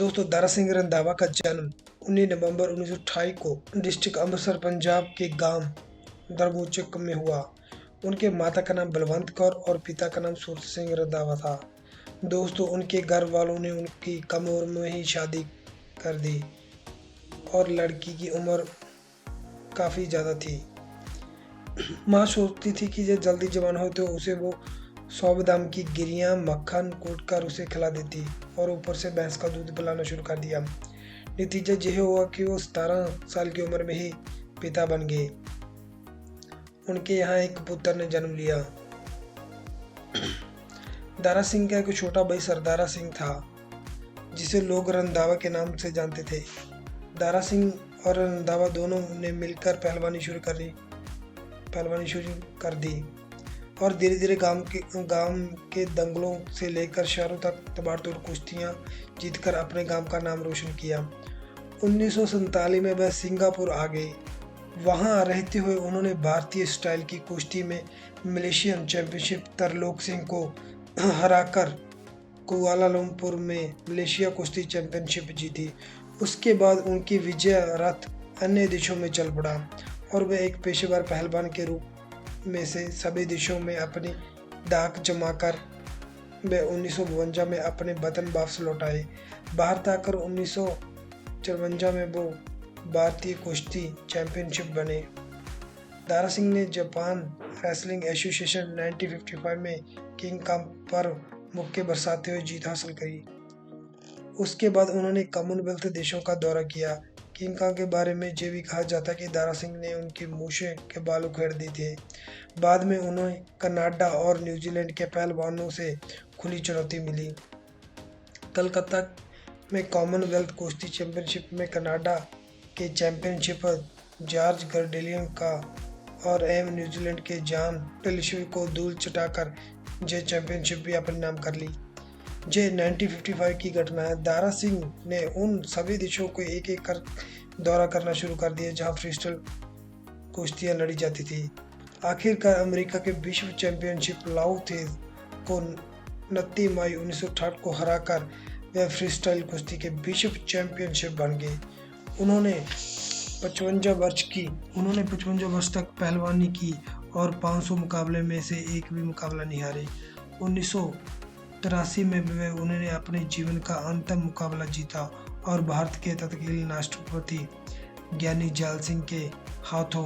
दोस्तों, दारा सिंह रंधावा का जन्म 19 नवंबर 1928 को डिस्ट्रिक्ट अमृतसर पंजाब के गांव दरगोचक में हुआ। उनके माता का नाम बलवंत कौर और पिता का नाम सूरत सिंह रंधावा था। दोस्तों, उनके घर वालों ने उनकी कम उम्र में ही शादी कर दी और लड़की की उम्र काफ़ी ज़्यादा थी। माँ सोचती थी कि जब जल्दी जवान हो तो उसे वो 100 बादाम की गिरियाँ मक्खन कूटकर उसे खिला देती और ऊपर से भैंस का दूध पिलाना शुरू कर दिया। नतीजा यह हुआ कि वो 17 साल की उम्र में ही पिता बन गए। उनके यहाँ एक पुत्र ने जन्म लिया। दारा सिंह का एक छोटा भाई सरदारा सिंह था, जिसे लोग रंधावा के नाम से जानते थे। दारा सिंह और रंधावा दोनों ने मिलकर पहलवानी शुरू कर दी और धीरे धीरे गांव के दंगलों से लेकर शहरों तक तबाड़तोड़ कुश्तियां जीतकर अपने गांव का नाम रोशन किया। 1947 में वह सिंगापुर आ गए। वहां रहते हुए उन्होंने भारतीय स्टाइल की कुश्ती में मलेशियन चैंपियनशिप तरलोक सिंह को हराकर कुआलालंपुर में मलेशिया कुश्ती चैंपियनशिप जीती। उसके बाद उनकी विजय रथ अन्य देशों में चल पड़ा और वे एक पेशेवर पहलवान के रूप में से सभी देशों में अपनी दाक जमाकर वे 1952 में अपने वतन वापस लौट आए। भारत आकर 1954 में वो भारतीय कुश्ती चैंपियनशिप बने। दारा सिंह ने जापान रेसलिंग एसोसिएशन 1955 में किंग कांग पर मुक्के बरसाते हुए जीत हासिल करी। उसके बाद उन्होंने कॉमनवेल्थ देशों का दौरा किया। किंग कांग के बारे में ये भी कहा जाता कि दारा सिंह ने उनकी मूछें के बाल उखेड़ दिए थे। बाद में उन्हें कनाडा और न्यूजीलैंड के पहलवानों से खुली चुनौती मिली। कलकत्ता में कॉमनवेल्थ कुश्ती चैंपियनशिप में कनाडा के चैंपियनशिप जॉर्ज गर्डेलियन का और न्यूजीलैंड के जॉन टेलिशवी को धूल चटाकर ये चैंपियनशिप भी अपने नाम कर ली। ये 1955 की घटना है। दारा सिंह ने उन सभी देशों को एक एक कर दौरा करना शुरू कर दिया जहां फ्रीस्टाइल कुश्तियां लड़ी जाती थी। आखिरकार अमेरिका के विश्व चैंपियनशिप लाओथेज को 29 मई 1968 को हराकर वह फ्रीस्टाइल कुश्ती के विश्व चैंपियनशिप बन गए। उन्होंने 55 वर्ष तक पहलवानी की और 500 मुकाबले में से एक भी मुकाबला नहीं हारे। 1983 में उन्होंने अपने जीवन का अंतिम मुकाबला जीता और भारत के तत्कालीन राष्ट्रपति ज्ञानी जैल सिंह के हाथों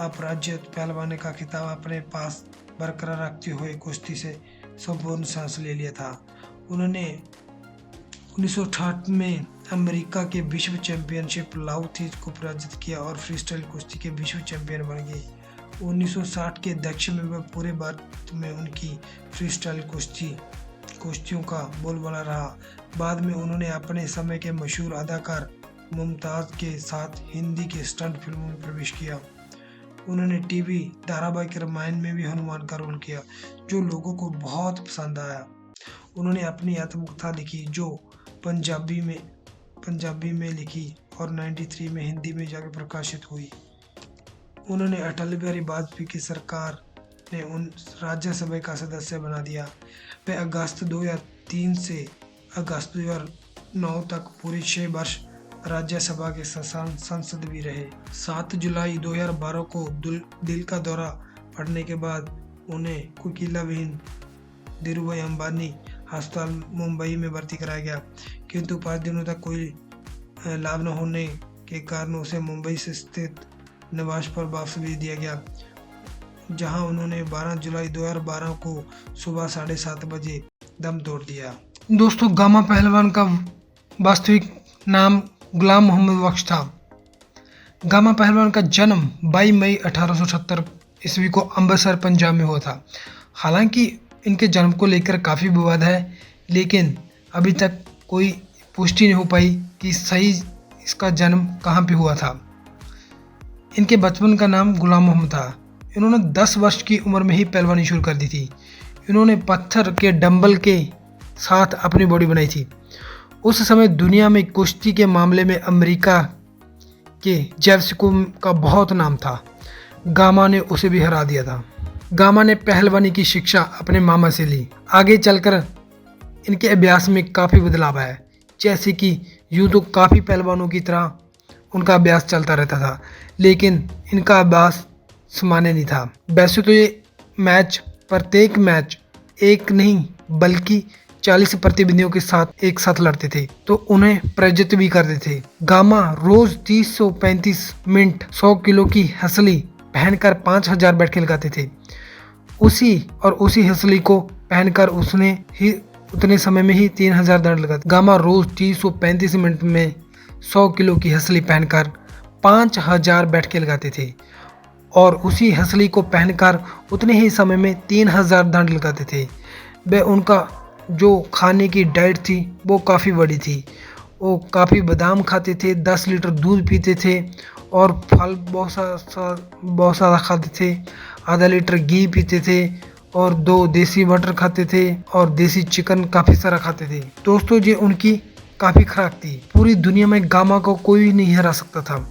अपराजित पहलवानी का खिताब अपने पास बरकरार रखते हुए कुश्ती से संपूर्ण सांस ले लिया था। उन्होंने 1968 में अमेरिका के विश्व चैंपियनशिप लाओथेज को पराजित किया और फ्रीस्टाइल कुश्ती के विश्व चैंपियन बन गए। 1960 के दशक में वह पूरे भारत में उनकी फ्रीस्टाइल कुश्तियों का बोलबाला रहा। बाद में उन्होंने अपने समय के मशहूर अदाकार मुमताज़ के साथ हिंदी के स्टंट फिल्मों में प्रवेश किया। उन्होंने टीवी धारावाहिक रामायण में भी हनुमान का रोल किया, जो लोगों को बहुत पसंद आया। उन्होंने अपनी आत्मकथा लिखी जो पंजाबी में लिखी और 93 में हिंदी में जाकर प्रकाशित हुई। उन्होंने अटल बिहारी वाजपेयी की सरकार ने उन राज्यसभा का सदस्य बना दिया। वे अगस्त 2003 से अगस्त 2009 तक पूरे 6 वर्ष राज्यसभा के सांसद भी रहे। 7 जुलाई 2012 को दिल का दौरा पड़ने के बाद उन्हें कोकिला बहन धीरूभाई अंबानी अस्पताल मुंबई में भर्ती कराया गया, किंतु 5 दिनों तक कोई लाभ न होने के कारण उसे मुंबई से स्थित निवास पर वापस भेज दिया गया, जहां उन्होंने 12 जुलाई 2012 को सुबह 7:30 बजे दम तोड़ दिया। दोस्तों, गामा पहलवान का वास्तविक नाम गुलाम मोहम्मद बख्श था। गामा पहलवान का जन्म 22 मई 1878 ईस्वी को अमृतसर पंजाब में हुआ था। हालांकि इनके जन्म को लेकर काफ़ी विवाद है, लेकिन अभी तक कोई पुष्टि नहीं हो पाई कि सही इसका जन्म कहाँ पे हुआ था। इनके बचपन का नाम गुलाम मोहम्मद था। इन्होंने 10 वर्ष की उम्र में ही पहलवानी शुरू कर दी थी। इन्होंने पत्थर के डंबल के साथ अपनी बॉडी बनाई थी। उस समय दुनिया में कुश्ती के मामले में अमेरिका के जेवस्को का बहुत नाम था। गामा ने उसे भी हरा दिया था। गामा ने पहलवानी की शिक्षा अपने मामा से ली। आगे चलकर इनके अभ्यास में काफ़ी बदलाव आया, जैसे कि यूँ तो काफ़ी पहलवानों की तरह उनका अभ्यास चलता रहता था, लेकिन इनका अभ्यास सामान्य नहीं था। वैसे तो ये प्रत्येक मैच एक नहीं बल्कि 40 प्रतिद्वंदियों के साथ एक साथ लड़ते थे, तो उन्हें पराजित भी करते थे। गामा रोज 30-35 मिनट 100 किलो की हंसली पहनकर 5000 बैठकें लगाते थे। उसी हंसली को पहनकर उसने ही उतने समय में ही 3000 दंड लगाते। गामा रोज 30-35 मिनट में 100 किलो की हंसली पहनकर 5000 बैठकें लगाते थे और उसी हंसली को पहनकर उतने ही समय में 3000 दंड लगाते थे। वे उनका जो खाने की डाइट थी वो काफ़ी बड़ी थी। वो काफ़ी बादाम खाते थे, 10 लीटर दूध पीते थे और फल बहुत सारा खाते थे, आधा लीटर घी पीते थे और 2 देसी मटर खाते थे और देसी चिकन काफ़ी सारा खाते थे। दोस्तों, ये उनकी काफ़ी खुराक थी। पूरी दुनिया में गामा को कोई नहीं हरा सकता था।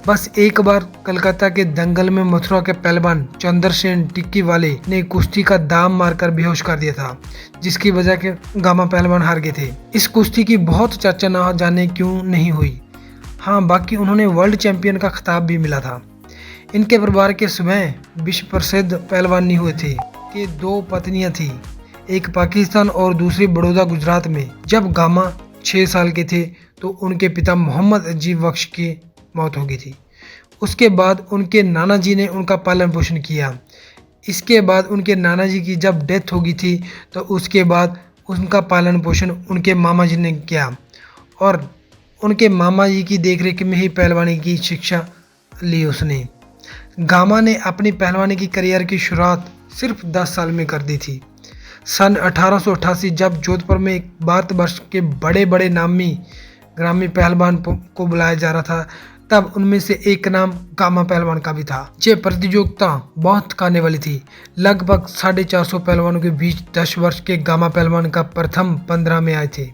बस एक बार कलकत्ता के दंगल में मथुरा के पहलवान चंद्रसेन टिक्की वाले ने कुश्ती का दाम मारकर बेहोश कर दिया था, जिसकी वजह के गामा पहलवान हार गए थे। इस कुश्ती की बहुत चर्चा न जाने क्यों नहीं हुई। हाँ, बाकी उन्होंने वर्ल्ड चैंपियन का खिताब भी मिला था। इनके परिवार के स्वयं विश्व प्रसिद्ध पहलवान नहीं हुए थे कि 2 पत्नियां थी, एक पाकिस्तान और दूसरी बड़ौदा गुजरात में। जब गामा 6 साल के थे तो उनके पिता मोहम्मद अजीब बख्श की मौत हो गई थी। उसके बाद उनके नाना जी ने उनका पालन पोषण किया। इसके बाद उनके नाना जी की जब डेथ हो गई थी तो उसके बाद उनका पालन पोषण उनके मामा जी ने किया और उनके मामा जी की देखरेख में ही पहलवानी की शिक्षा ली उसने। गामा ने अपनी पहलवानी की करियर की शुरुआत सिर्फ 10 साल में कर दी थी। सन 1888 जब जोधपुर में एक भारतवर्ष के बड़े बड़े नामी ग्रामीण पहलवान को बुलाया जा रहा था, तब उनमें से एक नाम गामा पहलवान का भी था। ये प्रतियोगिता बहुत खाने वाली थी। लगभग 450 पहलवानों के बीच 10 वर्ष के गामा पहलवान का प्रथम 15 में आए थे।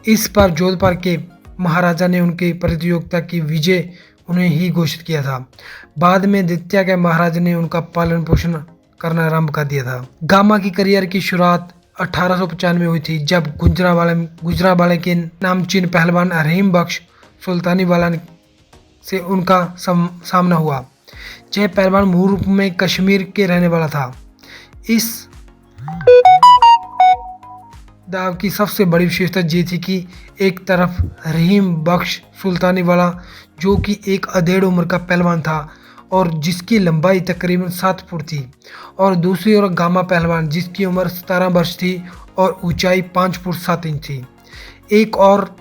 इस पर जोधपुर के महाराजा ने उनकी प्रतियोगिता की विजय उन्हें ही घोषित किया था। बाद में द्वितीय के महाराजा ने उनका पालन पोषण करना आरंभ कर दिया था। गामा की करियर की शुरुआत 1895 में हुई थी, जब गुजरावाले के नामचीन पहलवान रहीम बख्श सुल्तानी वाला से उनका सामना हुआ। यह पहलवान मूल रूप में कश्मीर के रहने वाला था। इस दाव की सबसे बड़ी विशेषता ये थी कि एक तरफ रहीम बख्श सुल्तानी वाला, जो कि एक अधेड़ उम्र का पहलवान था और जिसकी लंबाई तकरीबन 7 फुट थी, और दूसरी ओर गामा पहलवान जिसकी उम्र 17 वर्ष थी और ऊंचाई 5 फुट 7 इंच थी। एक और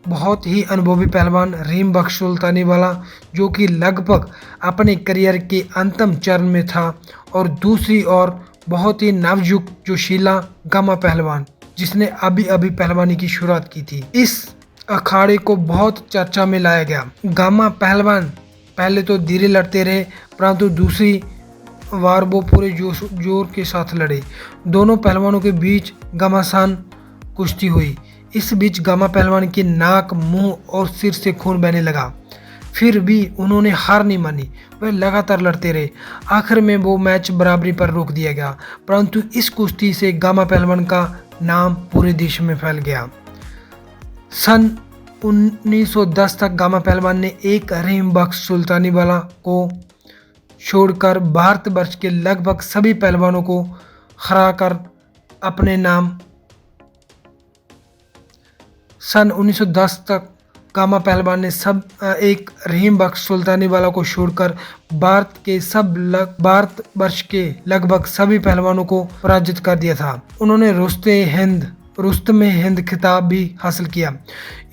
बहुत ही अनुभवी पहलवान रहीम बख्श सुल्तानी वाला, जो कि लगभग अपने करियर के अंतिम चरण में था, और दूसरी ओर बहुत ही नवयुग जोशीला गामा पहलवान जिसने अभी अभी पहलवानी की शुरुआत की थी। इस अखाड़े को बहुत चर्चा में लाया गया। गामा पहलवान पहले तो धीरे लड़ते रहे, परंतु दूसरी बार वो पूरे जोर के साथ लड़े। दोनों पहलवानों के बीच घमासान कुश्ती हुई। इस बीच गामा पहलवान की नाक, मुंह और सिर से खून बहने लगा। फिर भी उन्होंने हार नहीं मानी, वे लगातार लड़ते रहे। आखिर में वो मैच बराबरी पर रोक दिया गया, परंतु इस कुश्ती से गामा पहलवान का नाम पूरे देश में फैल गया। सन 1910 तक गामा पहलवान ने एक रहीम बख्श सुल्तानी वाला को छोड़कर भारतवर्ष के लगभग सभी पहलवानों को हराकर अपने नाम सन 1910 तक गामा पहलवान ने एक रहीम बख्श सुल्तानी वाला को छोड़कर भारतवर्ष के लगभग सभी पहलवानों को पराजित कर दिया था। उन्होंने रुस्तमे हिंद खिताब भी हासिल किया।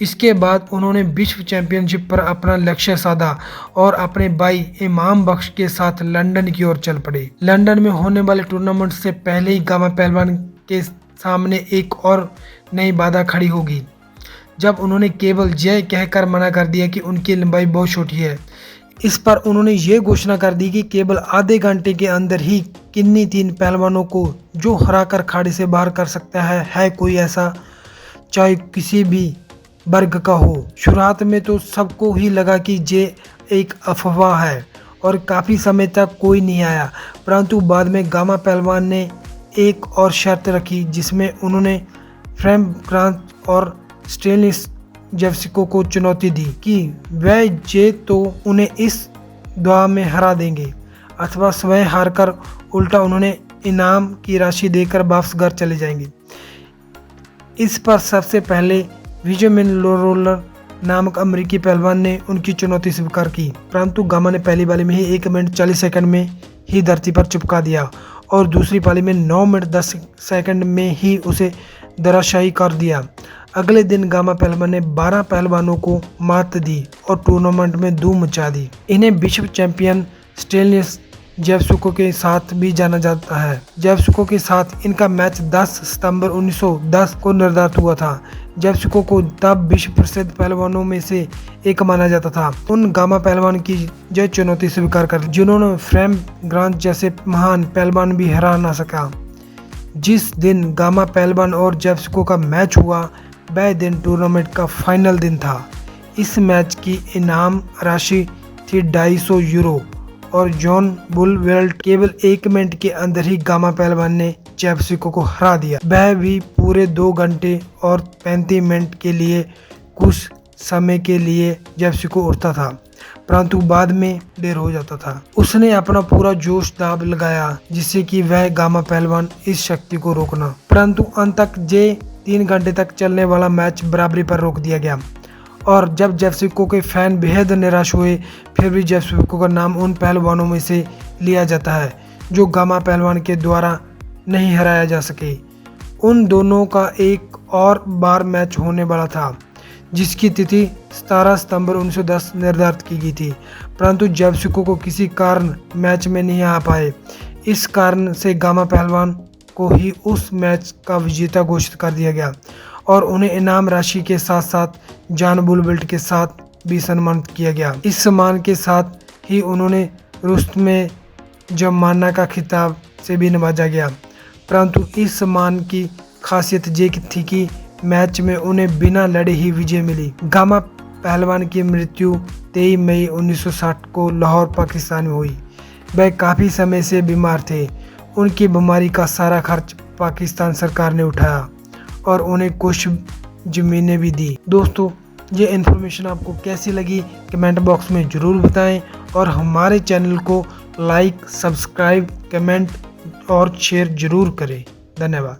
इसके बाद उन्होंने विश्व चैंपियनशिप पर अपना लक्ष्य साधा और अपने भाई इमाम बख्श के साथ लंदन की ओर चल पड़े। लंदन में होने वाले टूर्नामेंट से पहले ही गामा पहलवान के सामने एक और नई बाधा खड़ी होगी, जब उन्होंने केवल यह कहकर मना कर दिया कि उनकी लंबाई बहुत छोटी है। इस पर उन्होंने ये घोषणा कर दी कि केवल आधे घंटे के अंदर ही किन्हीं 3 पहलवानों को जो हराकर खाड़ी से बाहर कर सकता है कोई ऐसा, चाहे किसी भी वर्ग का हो। शुरुआत में तो सबको ही लगा कि ये एक अफवाह है और काफ़ी समय तक कोई नहीं आया, परंतु बाद में गामा पहलवान ने एक और शर्त रखी, जिसमें उन्होंने फ्रेम क्रांत और स्टेनलेस जेवस्को को चुनौती दी कि वह जे तो उन्हें इस दुआ में हरा देंगे अथवा स्वयं हारकर उल्टा उन्होंने इनाम की राशि देकर वापस घर चले जाएंगे। इस पर सबसे पहले विजयमिन लोरोलर नामक अमेरिकी पहलवान ने उनकी चुनौती स्वीकार की, परंतु गामा ने पहली पाली में ही 1 मिनट 40 सेकंड में ही धरती पर चिपका दिया और दूसरी पाली में 9 मिनट 10 सेकंड में ही उसे धराशायी कर दिया। अगले दिन गामा पहलवान ने 12 पहलवानों को मात दी और टूर्नामेंट में धूम मचा दी। इन्हें विश्व चैंपियन स्टेनिस जेवस्को के साथ भी जाना जाता है। जेवस्को के साथ इनका मैच 10 सितंबर 1910 को निर्धारित हुआ था। जेवस्को को तब विश्व प्रसिद्ध पहलवानों में से एक माना जाता था। उन गामा पहलवान की यह चुनौती स्वीकार कर जिन्होंने फ्रेम ग्रांट जैसे महान पहलवान भी हरा ना सका। जिस दिन गामा पहलवान और जेवस्को का मैच हुआ वह दिन टूर्नामेंट का फाइनल दिन था। इस मैच की इनाम राशि थी 250 यूरो और जॉन बुलवेल्ट केवल 1 मिनट के अंदर ही गामा पहलवान ने जेवस्को को हरा दिया। वह भी पूरे 2 घंटे और 35 मिनट के लिए कुछ समय के लिए जेवस्को उठता था, परंतु बाद में देर हो जाता था। उसने अपना पूरा जोश दाब लगाया जिससे कि वह गामा पहलवान इस शक्ति को रोकना, परंतु अंत तक 3 घंटे तक चलने वाला मैच बराबरी पर रोक दिया गया। और जब जेवस्को के फैन बेहद निराश हुए, फिर भी जेवस्को का नाम उन पहलवानों में से लिया जाता है जो गामा पहलवान के द्वारा नहीं हराया जा सके। उन दोनों का एक और बार मैच होने वाला था जिसकी तिथि 17 सितंबर 1910 निर्धारित की गई थी, परंतु जेवस्को को किसी कारण मैच में नहीं आ पाए। इस कारण से गामा पहलवान को ही उस मैच का विजेता घोषित कर दिया गया और उन्हें इनाम राशि के साथ साथ जॉन बुलवेल्ट के साथ भी सम्मानित किया गया। इस सम्मान के साथ ही उन्होंने रुस्तम जमाना का खिताब से भी नवाजा गया, परंतु इस सम्मान की खासियत ये थी कि मैच में उन्हें बिना लड़े ही विजय मिली। गामा पहलवान की मृत्यु 23 मई 1960 को लाहौर पाकिस्तान में हुई। वह काफ़ी समय से बीमार थे। उनकी बीमारी का सारा खर्च पाकिस्तान सरकार ने उठाया और उन्हें कुछ ज़मीनें भी दी। दोस्तों, ये इन्फॉर्मेशन आपको कैसी लगी कमेंट बॉक्स में ज़रूर बताएं और हमारे चैनल को लाइक, सब्सक्राइब, कमेंट और शेयर ज़रूर करें। धन्यवाद।